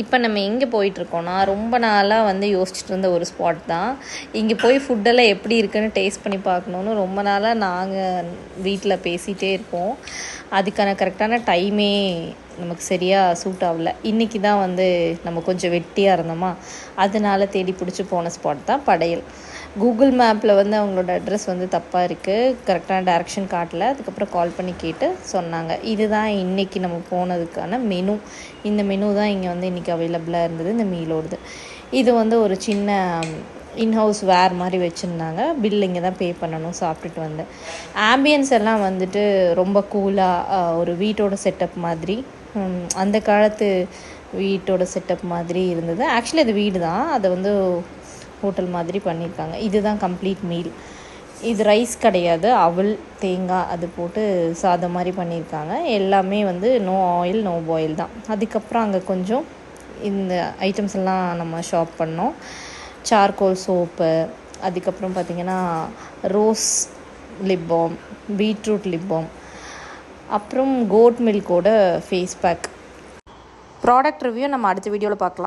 இப்போ நம்ம எங்கே போயிட்டுருக்கோன்னா ரொம்ப நாளாக வந்து யோசிச்சுட்டு இருந்த ஒரு ஸ்பாட் தான். இங்கே போய் ஃபுட்டெல்லாம் எப்படி இருக்குன்னு டேஸ்ட் பண்ணி பார்க்கணுன்னு ரொம்ப நாளாக நாங்கள் வீட்டில் பேசிகிட்டே இருப்போம். அதுக்கான கரெக்டான டைமே நமக்கு சரியாக சூட் ஆகல. இன்றைக்கி தான் வந்து நம்ம கொஞ்சம் வெட்டியாக இருந்தோமா, அதனால தேடி பிடிச்சி போன ஸ்பாட் தான் படையல். கூகுள் மேப்பில் வந்து அவங்களோட அட்ரஸ் வந்து தப்பாக இருக்குது, கரெக்டான டைரக்ஷன் காட்டல. அதுக்கப்புறம் கால் பண்ணி கேட்டு சொன்னாங்க. இதுதான் இன்றைக்கி நம்ம போனதுக்கான மெனு. இந்த மெனு தான் இங்கே வந்து இன்றைக்கி அவைலபிளாக இருந்தது. இந்த மீலோடுது இது வந்து ஒரு சின்ன இன்ஹவுஸ் வேர் மாதிரி வச்சுருந்தாங்க. பில் இங்கே தான் பே பண்ணணும். சாப்பிட்டுட்டு வந்தேன். ஆம்பியன்ஸ் எல்லாம் வந்துட்டு ரொம்ப கூலாக ஒரு வீட்டோட செட்டப் மாதிரி, அந்த காலத்து வீட்டோட செட்டப் மாதிரி இருந்தது. ஆக்சுவலி அது வீடு தான், அதை வந்து ஹோட்டல் மாதிரி பண்ணியிருக்காங்க. இதுதான் கம்ப்ளீட் மீல். இது ரைஸ் கிடையாது, அவல் தேங்காய் அது போட்டு சாதம் மாதிரி பண்ணியிருக்காங்க. எல்லாமே வந்து நோ ஆயில் நோ பாயில் தான். அதுக்கப்புறம் அங்கே கொஞ்சம் இந்த ஐட்டம்ஸ் எல்லாம் நம்ம ஷாப் பண்ணோம். சார்கோல் சோப்பு, அதுக்கப்புறம் பார்த்திங்கன்னா rose lip balm, beetroot lip balm, அப்புறம் கோட் மில்கோட ஃபேஸ் பேக். ப்ராடக்ட் ரிவ்யூ நம்ம அடுத்த வீடியோவில் பார்க்கலாம்.